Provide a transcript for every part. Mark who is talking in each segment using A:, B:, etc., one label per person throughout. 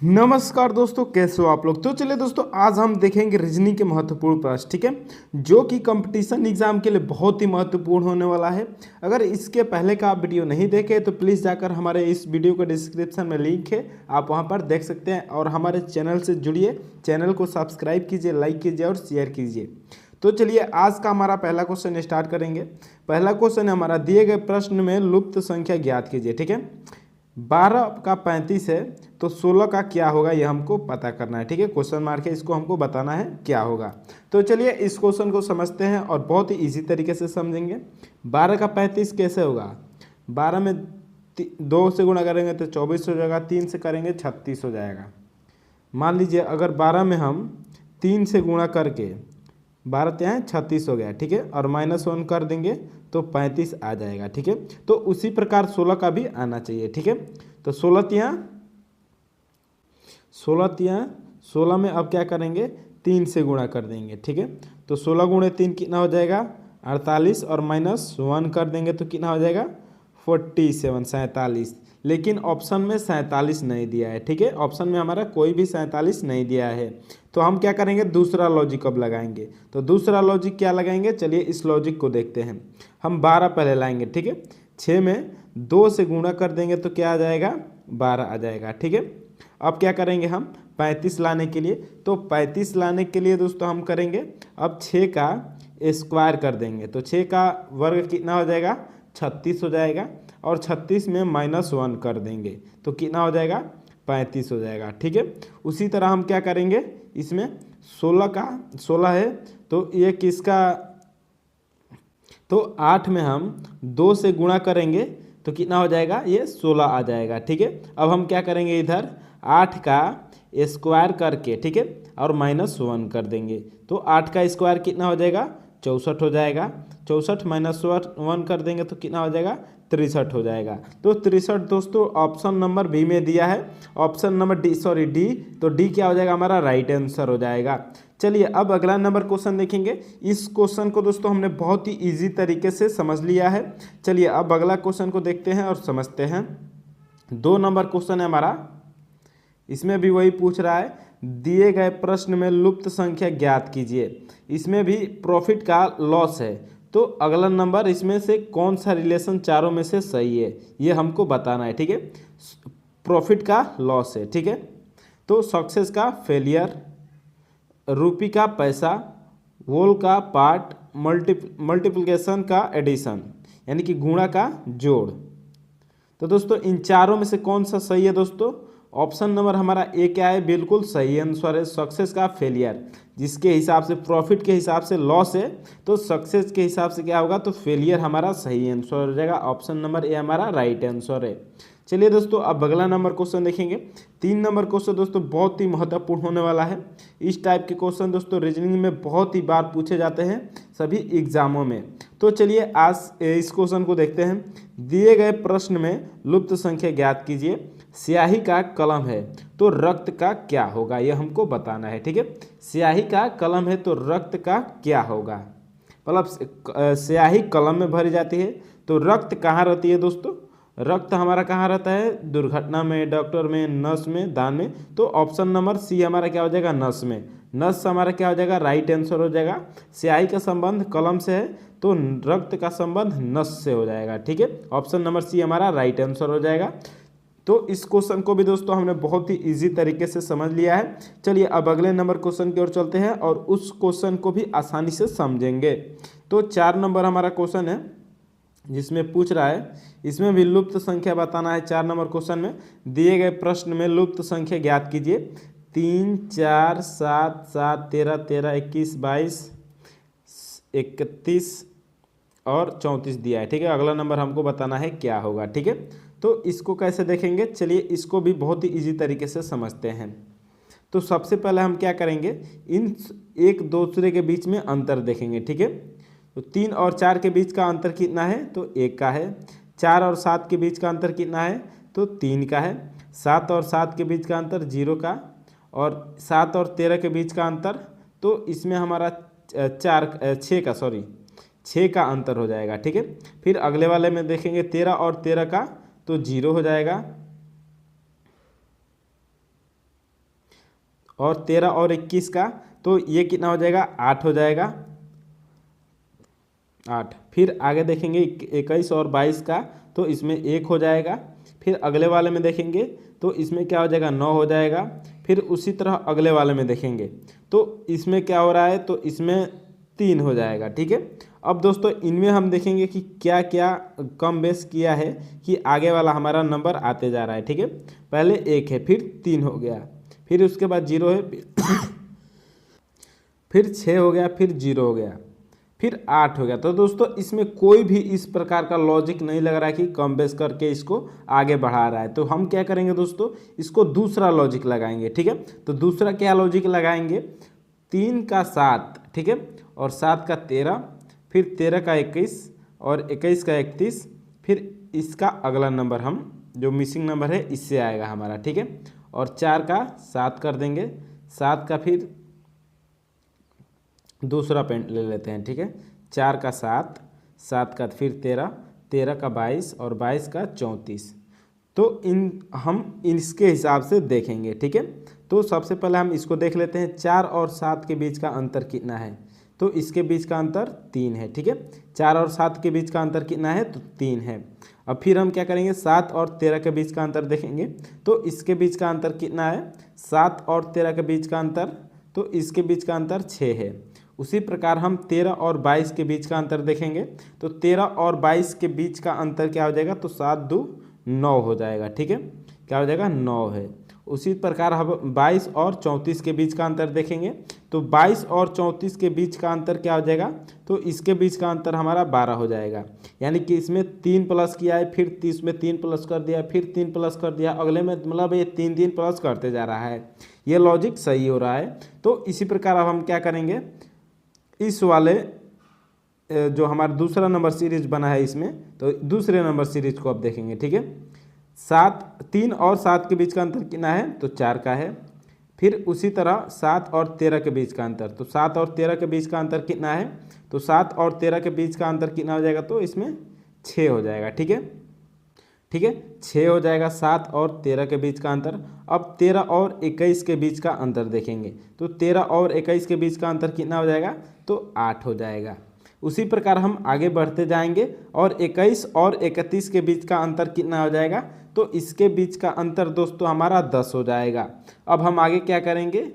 A: नमस्कार दोस्तों, कैसे हो आप लोग। तो चलिए दोस्तों, आज हम देखेंगे रीजनिंग के महत्वपूर्ण प्रश्न, ठीक है, जो कि कंपटीशन एग्जाम के लिए बहुत ही महत्वपूर्ण होने वाला है। अगर इसके पहले का आप वीडियो नहीं देखे तो प्लीज़ जाकर हमारे इस वीडियो के डिस्क्रिप्शन में लिंक है, आप वहां पर देख सकते हैं। और हमारे चैनल से जुड़िए, चैनल को सब्सक्राइब कीजिए, लाइक कीजिए और शेयर कीजिए। तो चलिए आज का हमारा पहला क्वेश्चन स्टार्ट करेंगे। पहला क्वेश्चन हमारा, दिए गए प्रश्न में लुप्त संख्या ज्ञात कीजिए, ठीक है। 12 का 35 है तो 16 का क्या होगा, ये हमको पता करना है, ठीक है। क्वेश्चन मार्क है, इसको हमको बताना है क्या होगा। तो चलिए इस क्वेश्चन को समझते हैं और बहुत ही इजी तरीके से समझेंगे। 12 का 35 कैसे होगा। 12 में 2 से गुणा करेंगे तो 24 हो जाएगा, 3 से करेंगे 36 हो जाएगा। मान लीजिए अगर 12 में हम 3 से गुणा करके 12 ત્યાં 36 हो गया, ठीक है, और -1 कर देंगे तो 35 आ जाएगा, ठीक है। तो उसी प्रकार 16 का भी आना चाहिए, ठीक है। तो 16 में अब क्या करेंगे, 3 से गुणा कर देंगे, ठीक है। तो 16 गुणे 3 कितना हो जाएगा 48, और -1 कर देंगे तो कितना हो जाएगा 47 47। लेकिन ऑप्शन में 47 नहीं दिया है, ठीक है। ऑप्शन में हमारा कोई भी 47 नहीं दिया है। तो हम क्या करेंगे, दूसरा लॉजिक अब लगाएंगे। तो दूसरा लॉजिक क्या लगाएंगे, चलिए इस लॉजिक को देखते हैं। हम 12 पहले लाएंगे, ठीक है। 6 में 2 से गुणा कर देंगे तो क्या आ जाएगा 12 आ जाएगा, ठीक है। अब क्या करेंगे हम 35 लाने के लिए, तो 35 लाने के लिए दोस्तों हम करेंगे अब 6 का स्क्वायर कर देंगे। तो 6 का वर्ग कितना हो जाएगा 36 हो जाएगा, और 36 में -1 कर देंगे तो कितना हो जाएगा 35 हो जाएगा, ठीक है। उसी तरह हम क्या करेंगे, इसमें 16 है तो ये किसका, तो 8 में हम 2 से गुणा करेंगे तो कितना हो जाएगा, ये 16 आ जाएगा, ठीक है। अब हम क्या करेंगे, इधर 8 का स्क्वायर करके, ठीक है, और -1 कर देंगे तो 8 का स्क्वायर कितना हो जाएगा 64 हो जाएगा। 64 -1 कर देंगे तो कितना हो जाएगा 63 हो जाएगा। तो 63 दोस्तों ऑप्शन नंबर बी में दिया है। ऑप्शन नंबर डी, तो डी क्या हो जाएगा हमारा राइट आंसर हो जाएगा। चलिए अब अगला नंबर क्वेश्चन देखेंगे। इस क्वेश्चन को दोस्तों हमने बहुत ही इजी तरीके से समझ लिया है। चलिए अब अगला क्वेश्चन को देखते हैं और समझते हैं। 2 नंबर क्वेश्चन है हमारा, इसमें भी वही पूछ रहा है, दिए गए प्रश्न में लुप्त संख्या ज्ञात कीजिए। इसमें भी प्रॉफिट का लॉस है। तो अगला नंबर, इसमें से कौन सा रिलेशन चारों में से सही है ये हमको बताना है, ठीक है। प्रॉफिट का लॉस है, ठीक है। तो सक्सेस का फेलियर, रुपी का पैसा, वोल का पार्ट, मल्टीप्लिकेशन का एडिशन, यानी कि गुणा का जोड़। तो दोस्तों इन चारों में से कौन सा सही है दोस्तों। ऑप्शन नंबर हमारा ए क्या है, बिल्कुल सही आंसर है, सक्सेस का फेलियर। जिसके हिसाब से प्रॉफिट के हिसाब से लॉस है, तो सक्सेस के हिसाब से क्या होगा, तो फेलियर हमारा सही आंसर हो जाएगा। ऑप्शन नंबर ए हमारा राइट आंसर है। चलिए दोस्तों अब अगला नंबर क्वेश्चन देखेंगे। 3 नंबर क्वेश्चन दोस्तों बहुत ही महत्वपूर्ण होने वाला है। इस टाइप के क्वेश्चन दोस्तों रीजनिंग में बहुत ही बार पूछे जाते हैं सभी एग्जामों में। तो चलिए आज इस क्वेश्चन को देखते हैं। दिए गए प्रश्न में लुप्त संख्या ज्ञात कीजिए। स्याही का कलम है तो रक्त का क्या होगा, यह हमको बताना है, ठीक है। स्याही का कलम है तो रक्त का क्या होगा, मतलब स्याही कलम में भरी जाती है तो रक्त कहाँ रहती है दोस्तों। रक्त हमारा कहाँ रहता है, दुर्घटना में, डॉक्टर में, नस में, दान में। तो ऑप्शन नंबर सी हमारा क्या हो जाएगा, नस में। नस हमारा क्या हो जाएगा, राइट आंसर हो जाएगा। स्याही का संबंध कलम से है तो रक्त का संबंध नस से हो जाएगा, ठीक है। ऑप्शन नंबर सी हमारा राइट आंसर हो जाएगा। तो इस क्वेश्चन को भी दोस्तों हमने बहुत ही इजी तरीके से समझ लिया है। चलिए अब अगले नंबर क्वेश्चन की ओर चलते हैं और उस क्वेश्चन को भी आसानी से समझेंगे। तो 4 नंबर हमारा क्वेश्चन है जिसमें पूछ रहा है, इसमें भी लुप्त संख्या बताना है। 4 नंबर क्वेश्चन में दिए गए प्रश्न में लुप्त संख्या ज्ञात कीजिए। 3 4 7 7 13 13 21 22 31 और 34 दिया है, ठीक है। अगला नंबर हमको बताना है क्या होगा, ठीक है। तो इसको कैसे देखेंगे, चलिए इसको भी बहुत ही इजी तरीके से समझते हैं। तो सबसे पहले हम क्या करेंगे, इन एक दूसरे के बीच में अंतर देखेंगे, ठीक है। तो 3 और 4 के बीच का अंतर कितना है, तो 1 का है। 4 और 7 के बीच का अंतर कितना है, तो 3 का है। 7 और 7 के बीच का अंतर 0 का, और 7 और 13 के बीच का अंतर, तो इसमें हमारा 6 का अंतर हो जाएगा, ठीक है। फिर अगले वाले में देखेंगे 13 और 13 का, तो 0 हो जाएगा। और 13 और 21 का, तो ये कितना हो जाएगा, 8 हो जाएगा, 8। फिर आगे देखेंगे 21 और 22 का, तो इसमें 1 हो जाएगा। फिर अगले वाले में देखेंगे तो इसमें क्या हो जाएगा, 9 हो जाएगा। फिर उसी तरह अगले वाले में देखेंगे तो इसमें क्या हो रहा है, तो इसमें 3 हो जाएगा। ठीक है, अब दोस्तों इनमें हम देखेंगे कि क्या क्या कम बेस किया है कि आगे वाला हमारा नंबर आते जा रहा है। ठीक है, पहले 1 है, फिर 3 हो गया, फिर उसके बाद 0 है, फिर 6 हो गया, फिर 0 हो गया, फिर 8 हो गया। तो दोस्तों इसमें कोई भी इस प्रकार का लॉजिक नहीं लग रहा है कि कम बेस करके इसको आगे बढ़ा रहा है। तो हम क्या करेंगे दोस्तों, इसको दूसरा लॉजिक लगाएंगे। ठीक है, तो दूसरा क्या लॉजिक लगाएंगे, 3 का 7, ठीक है, और 7 का 13, फिर 13 का 21 और 21 का 31, फिर इसका अगला नंबर हम जो मिसिंग नंबर है इससे आएगा हमारा। ठीक है, और 4 का 7 कर देंगे, 7 का फिर दूसरा पेंट ले लेते हैं। ठीक है, 4 का 7, 7 का फिर 13, 13 का 22 और 22 का 34। तो हम इसके हिसाब से देखेंगे। ठीक है, तो सबसे पहले हम इसको देख लेते हैं, 4 और 7 के बीच का अंतर कितना है, तो इसके बीच का अंतर 3 है। ठीक है, 4 और 7 के बीच का अंतर कितना है, तो 3 है। अब फिर हम क्या करेंगे, 7 और 13 के बीच का अंतर देखेंगे, तो इसके बीच का अंतर कितना है, 7 और 13 के बीच का अंतर, तो इसके बीच का अंतर 6 है। उसी प्रकार हम 13 और 22 के बीच का अंतर देखेंगे, तो 13 और 22 के बीच का अंतर क्या हो जाएगा, तो 7 2 9 हो जाएगा। ठीक है, क्या हो जाएगा, 9 है। उसी प्रकार हम 22 और 34 के बीच का अंतर देखेंगे, तो 22 और 34 के बीच का अंतर क्या हो जाएगा, तो इसके बीच का अंतर हमारा 12 हो जाएगा। यानी कि इसमें 3 प्लस किया है, फिर इसमें 3 प्लस कर दिया, फिर 3 प्लस कर दिया, अगले में मतलब ये 3 प्लस करते जा रहा है। ये लॉजिक सही हो रहा है। तो इसी प्रकार अब हम क्या करेंगे, इस वाले जो हमारा दूसरा नंबर सीरीज बना है इसमें, तो दूसरे नंबर सीरीज को अब देखेंगे। ठीक है, 3 और 7 के बीच का अंतर कितना है, तो 4 का है। फिर उसी तरह 7 और 13 के बीच का अंतर, तो 7 और 13 के बीच का अंतर कितना है, तो 7 और 13 के बीच का अंतर कितना हो जाएगा, तो इसमें 6 हो जाएगा। ठीक है, ठीक है, 6 हो जाएगा 7 और 13 के बीच का अंतर। अब 13 और 21 के बीच का अंतर देखेंगे, तो 13 और 21 के बीच का अंतर कितना हो जाएगा, तो 8 हो जाएगा। उसी प्रकार हम आगे बढ़ते जाएंगे और 21 और 31 के बीच का अंतर कितना हो जाएगा, तो इसके बीच का अंतर दोस्तों हमारा 10 हो जाएगा। अब हम आगे क्या करेंगे,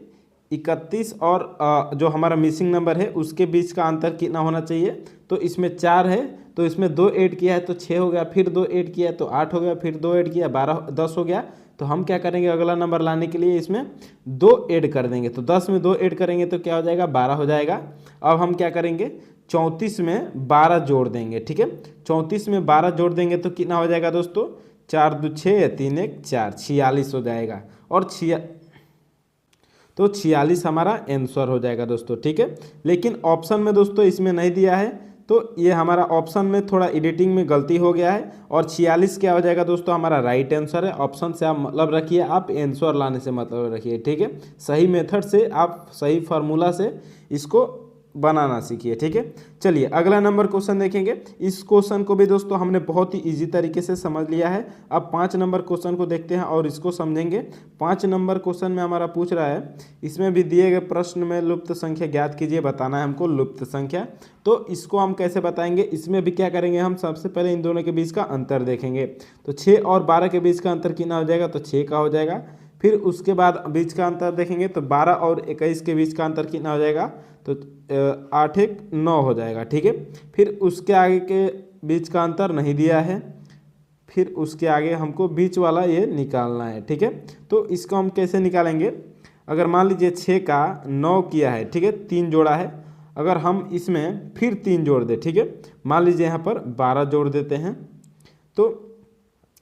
A: 31 और जो हमारा मिसिंग नंबर है उसके बीच का अंतर कितना होना चाहिए, तो इसमें 4 है, तो इसमें 2 ऐड किया है तो 6 हो गया, फिर 2 ऐड किया है तो 8 हो गया, फिर 2 ऐड किया 12 10 हो गया। तो हम क्या करेंगे, अगला नंबर लाने के लिए इसमें 2 ऐड कर देंगे, तो 10 में 2 ऐड करेंगे तो क्या हो जाएगा, 12 हो जाएगा। अब हम क्या करेंगे, 34 में 12 जोड़ देंगे। ठीक है, 34 में 12 जोड़ देंगे तो कितना हो जाएगा दोस्तों, 4 2 6 3 1 4, 46 हो जाएगा। और 46 हमारा आंसर हो जाएगा दोस्तों। ठीक है, लेकिन ऑप्शन में दोस्तों इसमें नहीं दिया है, तो ये हमारा ऑप्शन में थोड़ा एडिटिंग में गलती हो गया है। और 46 क्या हो जाएगा दोस्तों, हमारा राइट आंसर है। ऑप्शन से आप मतलब रखिए, आप आंसर लाने से मतलब रखिए। ठीक है, सही मेथड से आप सही फार्मूला से इसको बनाना सीखिए। ठीक है, चलिए अगला नंबर क्वेश्चन देखेंगे। इस क्वेश्चन को भी दोस्तों हमने बहुत ही इजी तरीके से समझ लिया है। अब 5 नंबर क्वेश्चन को देखते हैं और इसको समझेंगे। 5 नंबर क्वेश्चन में हमारा पूछ रहा है, इसमें भी दिए गए प्रश्न में लुप्त संख्या ज्ञात कीजिए, बताना है हमको लुप्त संख्या। तो इसको हम कैसे बताएंगे, इसमें भी क्या करेंगे, हम सबसे पहले इन दोनों के बीच का अंतर देखेंगे। तो 6 और 12 के बीच का अंतर कितना हो जाएगा, तो 6 का हो जाएगा। फिर उसके बाद बीच का अंतर देखेंगे, तो 12 और 21 के बीच का अंतर कितना हो जाएगा, तो 8 1 9 हो जाएगा। ठीक है, फिर उसके आगे के बीच का अंतर नहीं दिया है, फिर उसके आगे हमको बीच वाला ये निकालना है। ठीक है, तो इसको हम कैसे निकालेंगे, अगर मान लीजिए 6 का 9 किया है, ठीक है, 3 जोड़ा है, अगर हम इसमें फिर 3 जोड़ दें, ठीक है, मान लीजिए यहाँ पर 12 जोड़ देते हैं, तो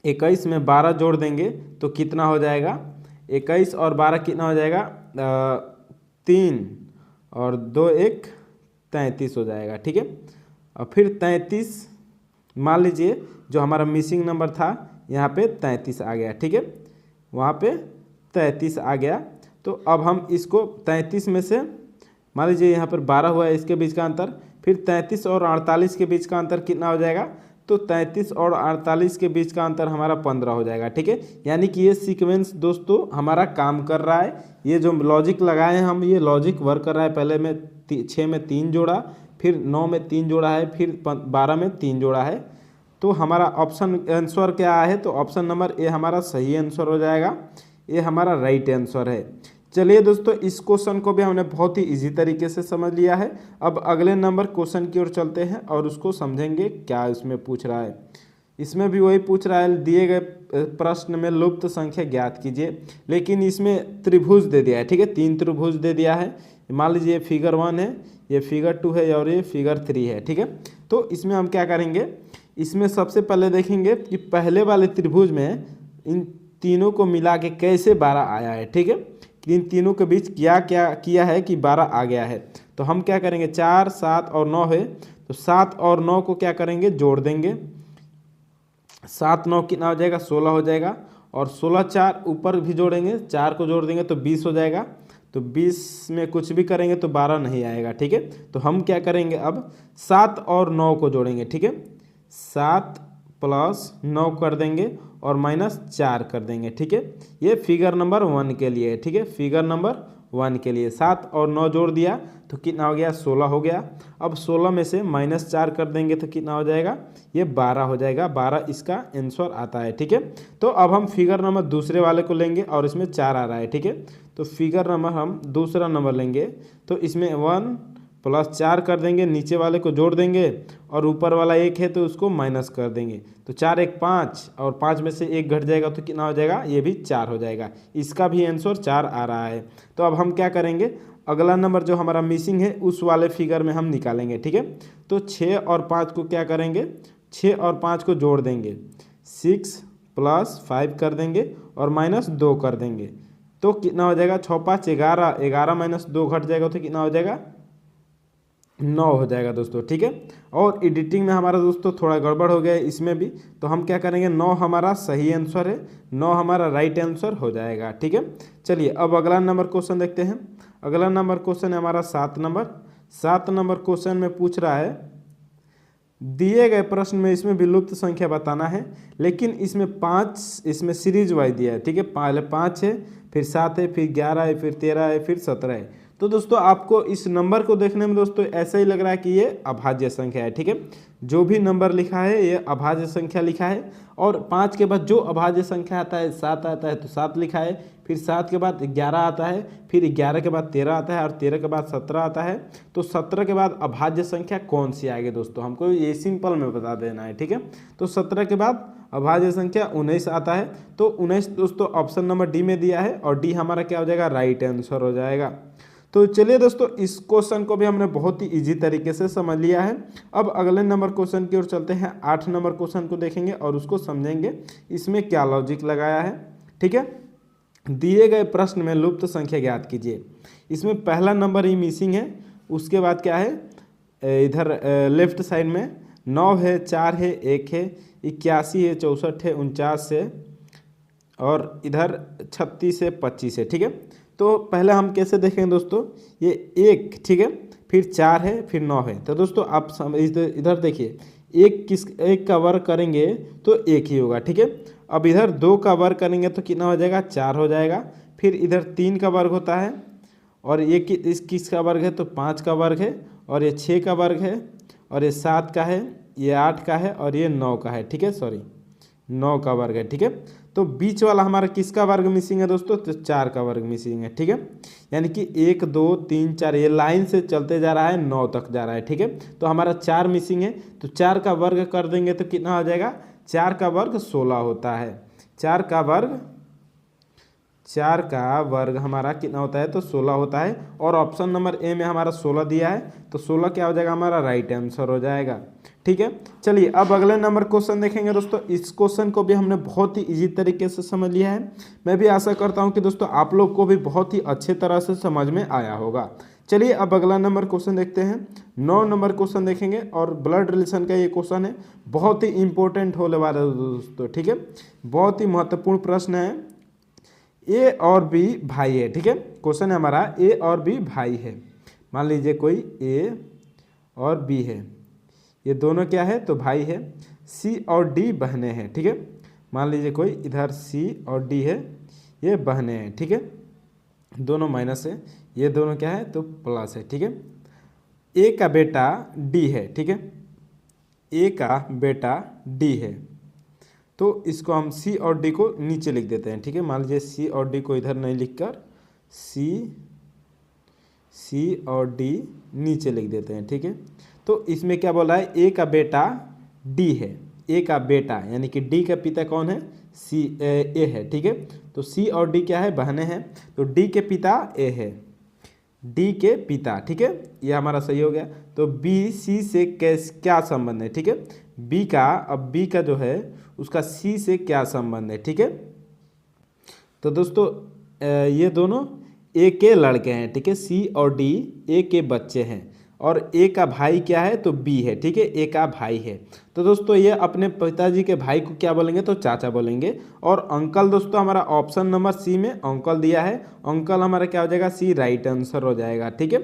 A: 21 में 12 जोड़ देंगे तो कितना हो जाएगा, 21 और 12 कितना हो जाएगा, 3 और 2 1 33 हो जाएगा। ठीक है, और फिर 33 मान लीजिए जो हमारा मिसिंग नंबर था यहाँ पे 33 आ गया। ठीक है, वहाँ पे 33 आ गया। तो अब हम इसको 33 में से मान लीजिए यहाँ पर 12 हुआ है, इसके बीच का अंतर, फिर 33 और 48 के बीच का अंतर कितना हो जाएगा, तो 33 और 48 के बीच का अंतर हमारा 15 हो जाएगा। ठीक है, यानी कि ये सीक्वेंस दोस्तों हमारा काम कर रहा है। ये जो लॉजिक लगाए हैं हम, ये लॉजिक वर्क कर रहा है। पहले में 6 में 3 जोड़ा, फिर 9 में 3 जोड़ा है, फिर 12 में 3 जोड़ा है। तो हमारा ऑप्शन आंसर क्या है, तो ऑप्शन नंबर ए हमारा सही आंसर हो जाएगा। ये हमारा राइट आंसर है। चलिए दोस्तों, इस क्वेश्चन को भी हमने बहुत ही इजी तरीके से समझ लिया है। अब अगले नंबर क्वेश्चन की ओर चलते हैं और उसको समझेंगे क्या इसमें पूछ रहा है। इसमें भी वही पूछ रहा है, दिए गए प्रश्न में लुप्त संख्या ज्ञात कीजिए, लेकिन इसमें त्रिभुज दे दिया है। ठीक है, 3 त्रिभुज दे दिया है। मान लीजिए ये फिगर 1 है, ये फिगर 2 है और ये फिगर 3 है। ठीक है, तो इसमें हम क्या करेंगे, इसमें सबसे पहले देखेंगे कि पहले वाले त्रिभुज में इन तीनों को मिला के कैसे 12 आया है। ठीक है, इन तीनों के बीच क्या क्या किया है कि 12 आ गया है। तो हम क्या करेंगे, 4, 7 और 9 है, तो 7 और 9 को क्या करेंगे, जोड़ देंगे। 7 9 कितना हो जाएगा, 16 हो जाएगा। और 16 4 ऊपर भी जोड़ेंगे, 4 को जोड़ देंगे तो 20 हो जाएगा। तो 20 में कुछ भी करेंगे तो 12 नहीं आएगा। ठीक है, तो हम क्या करेंगे, अब 7 और 9 को जोड़ेंगे। ठीक है, 7 प्लस 9 कर देंगे और माइनस 4 कर देंगे। ठीक है, ये फिगर नंबर 1 के लिए है। ठीक है, फिगर नंबर 1 के लिए 7 और 9 जोड़ दिया तो कितना हो गया, 16 हो गया। अब 16 में से माइनस 4 कर देंगे तो कितना हो जाएगा, ये 12 हो जाएगा। 12 इसका आंसर आता है। ठीक है, तो अब हम फिगर नंबर दूसरे वाले को लेंगे और इसमें 4 आ रहा है। ठीक है, तो फिगर नंबर हम दूसरा नंबर लेंगे, तो इसमें 1 प्लस 4 कर देंगे, नीचे वाले को जोड़ देंगे और ऊपर वाला 1 है तो उसको माइनस कर देंगे। तो 4 1 5 और 5 में से 1 घट जाएगा तो कितना हो जाएगा, ये भी 4 हो जाएगा। इसका भी आंसर 4 आ रहा है। तो अब हम क्या करेंगे, अगला नंबर जो हमारा मिसिंग है उस वाले फिगर में हम निकालेंगे। ठीक है, तो 6 और 5 को क्या करेंगे, 6 और 5 को जोड़ देंगे, 6 प्लस 5 कर देंगे और माइनस 2 कर देंगे। तो कितना हो जाएगा, 6 5 11, 11 माइनस 2 घट जाएगा तो कितना हो जाएगा, 9 हो जाएगा दोस्तों। ठीक है, और एडिटिंग में हमारा दोस्तों थोड़ा गड़बड़ हो गया है इसमें भी, तो हम क्या करेंगे, 9 हमारा सही आंसर है, 9 हमारा राइट आंसर हो जाएगा। ठीक है, चलिए अब अगला नंबर क्वेश्चन देखते हैं। अगला नंबर क्वेश्चन है हमारा 7 नंबर। 7 नंबर क्वेश्चन में पूछ रहा है, दिए गए प्रश्न में इसमें विलुप्त संख्या बताना है, लेकिन इसमें 5 इसमें सीरीज वाइज दिया है। ठीक है, पहले 5 है, फिर 7 है, फिर 11 है, फिर 13 है, फिर 17 है। तो दोस्तों आपको इस नंबर को देखने में दोस्तों ऐसा ही लग रहा है कि ये अभाज्य संख्या है। ठीक है, जो भी नंबर लिखा है ये अभाज्य संख्या लिखा है। और 5 के बाद जो अभाज्य संख्या आता है, 7 आता है तो 7 लिखा है, फिर 7 के बाद 11 आता है, फिर 11 के बाद 13 आता है और 13 के बाद 17 आता है। तो 17 के बाद अभाज्य संख्या कौन सी आएगी दोस्तों, हमको ये सिंपल में बता देना है। ठीक है, तो 17 के बाद अभाज्य संख्या 19 आता है। तो 19 दोस्तों ऑप्शन नंबर डी में दिया है और डी हमारा क्या हो जाएगा, राइट आंसर हो जाएगा। तो चलिए दोस्तों, इस क्वेश्चन को भी हमने बहुत ही इजी तरीके से समझ लिया है। अब अगले नंबर क्वेश्चन की ओर चलते हैं। 8 नंबर क्वेश्चन को देखेंगे और उसको समझेंगे इसमें क्या लॉजिक लगाया है। ठीक है, दिए गए प्रश्न में लुप्त संख्या ज्ञात कीजिए। इसमें पहला नंबर ही मिसिंग है, उसके बाद क्या है, इधर लेफ्ट साइड में 9 है, 4 है, 1 है, 81 है, 64 है, 49 है और इधर 36 है, 25 है। ठीक है, तो पहले हम कैसे देखेंगे दोस्तों, ये 1, ठीक है, फिर 4 है, फिर 9 है। तो दोस्तों आप इधर देखिए, 1 का वर्ग करेंगे तो 1 ही होगा। ठीक है, अब इधर 2 का वर्ग करेंगे तो कितना हो जाएगा, 4 हो जाएगा। फिर इधर 3 का वर्ग होता है और ये किसका वर्ग है, तो 5 का वर्ग है, और ये 6 का वर्ग है, और ये 7 का है, ये 8 का है और ये 9 का है। ठीक है, सॉरी 9 का वर्ग है। ठीक है, तो बीच वाला हमारा किसका वर्ग मिसिंग है दोस्तों, तो 4 का वर्ग मिसिंग है। ठीक है, यानी कि 1 2 3 4 ये लाइन से चलते जा रहा है, 9 तक जा रहा है। ठीक है, तो हमारा 4 मिसिंग है, तो 4 का वर्ग कर देंगे तो कितना हो जाएगा, 4 का वर्ग 16 होता है। 4 का वर्ग हमारा कितना होता है, तो 16 होता है। और ऑप्शन नंबर ए में हमारा 16 दिया है, तो 16 क्या हो जाएगा, हमारा राइट आंसर हो जाएगा। ठीक है, चलिए अब अगले नंबर क्वेश्चन देखेंगे दोस्तों। इस क्वेश्चन को भी हमने बहुत ही इजी तरीके से समझ लिया है। मैं भी आशा करता हूं कि दोस्तों आप लोग को भी बहुत ही अच्छे तरह से समझ में आया होगा। चलिए अब अगला नंबर क्वेश्चन देखते हैं। 9 नंबर क्वेश्चन देखेंगे और ब्लड रिलेशन का ये क्वेश्चन है, बहुत ही इंपॉर्टेंट होने वाला है दोस्तों। ठीक है, बहुत ही महत्वपूर्ण प्रश्न है। ए और बी भाई है। ठीक है, क्वेश्चन है हमारा, ए और बी भाई है। मान लीजिए कोई ए और बी है, ये दोनों क्या है, तो भाई है। सी और डी बहनें हैं, ठीक है। मान लीजिए कोई इधर सी और डी है, ये बहनें हैं, ठीक है। दोनों माइनस है, ये दोनों क्या है तो प्लस है, ठीक है। ए का बेटा डी है, ठीक है। ए का बेटा डी है, तो इसको हम सी और डी को नीचे लिख देते हैं, ठीक है। मान लीजिए सी और डी को इधर नहीं लिखकर सी और डी नीचे लिख देते हैं, ठीक है। तो इसमें क्या बोला है, ए का बेटा डी है, ए का बेटा यानी कि डी का पिता कौन है, ए है, ठीक है। तो सी और डी क्या है, बहनें हैं, तो डी के पिता ए है, डी के पिता, ठीक है। ये हमारा सही हो गया। तो बी सी से क्या संबंध है, ठीक है। बी का, अब बी का जो है उसका सी से क्या संबंध है, ठीक है। तो दोस्तों ये दोनों ए के लड़के हैं, ठीक है। सी और डी ए के बच्चे हैं, और ए का भाई क्या है तो बी है, ठीक है। ए का भाई है, तो दोस्तों ये अपने पिताजी के भाई को क्या बोलेंगे तो चाचा बोलेंगे। और अंकल दोस्तों हमारा ऑप्शन नंबर सी में अंकल दिया है, अंकल हमारा क्या हो जाएगा, सी राइट आंसर हो जाएगा, ठीक है।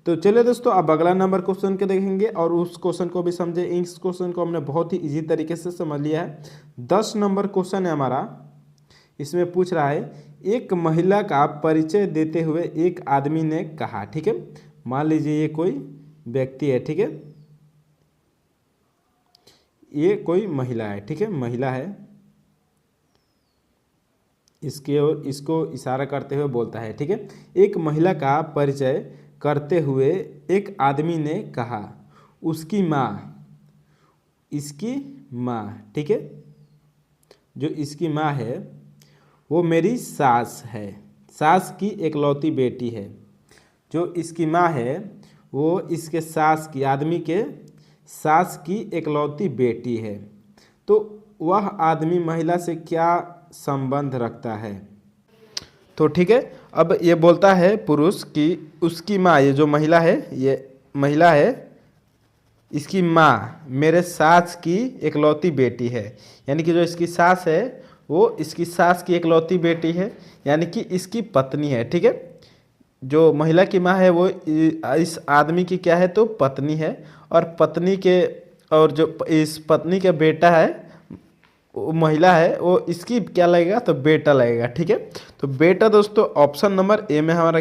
A: तो चलिए दोस्तों अब अगला नंबर क्वेश्चन के देखेंगे और उस क्वेश्चन को भी समझे। इस क्वेश्चन को हमने बहुत ही इजी तरीके से समझ लिया है। 10 नंबर क्वेश्चन है हमारा। इसमें पूछ रहा है, एक महिला का परिचय देते हुए एक आदमी ने कहा, ठीक है। मान लीजिए ये कोई व्यक्ति है, ठीक है, ये कोई महिला है, ठीक है, महिला है, इसके और इसको इशारा करते हुए बोलता है, ठीक है। एक महिला का परिचय करते हुए एक आदमी ने कहा, उसकी माँ, इसकी माँ, ठीक है, जो इसकी माँ है वो मेरी सास है, सास की एकलौती बेटी है। जो इसकी माँ है वो इसके सास की, आदमी के सास की एकलौती बेटी है। तो वह आदमी महिला से क्या संबंध रखता है। तो ठीक है, अब ये बोलता है पुरुष की उसकी माँ, ये जो महिला है, ये महिला है, इसकी माँ मेरे सास की एकलौती बेटी है, यानी कि जो इसकी सास है वो इसकी सास की एकलौती बेटी है, यानी कि इसकी पत्नी है, ठीक है। जो महिला की माँ है वो इस आदमी की क्या है तो पत्नी है, और पत्नी के, और जो इस पत्नी का बेटा है वो महिला है, वो इसकी क्या लगेगा तो बेटा लगेगा, ठीक है। तो बेटा दोस्तों ऑप्शन नंबर ए में हमारा,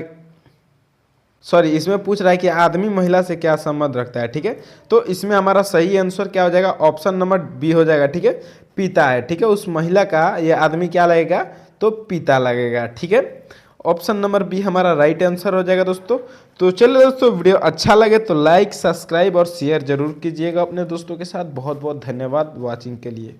A: सॉरी इसमें पूछ रहा है कि आदमी महिला से क्या संबंध रखता है, ठीक है। तो इसमें हमारा सही आंसर क्या हो जाएगा, ऑप्शन नंबर बी हो जाएगा, ठीक है, पिता है, ठीक है। उस महिला का ये आदमी क्या लगेगा तो पिता लगेगा, ठीक है। ऑप्शन नंबर बी हमारा राइट आंसर हो जाएगा दोस्तों। तो चलिए दोस्तों, वीडियो अच्छा लगे तो लाइक, सब्सक्राइब और शेयर जरूर कीजिएगा अपने दोस्तों के साथ। बहुत बहुत धन्यवाद वॉचिंग के लिए।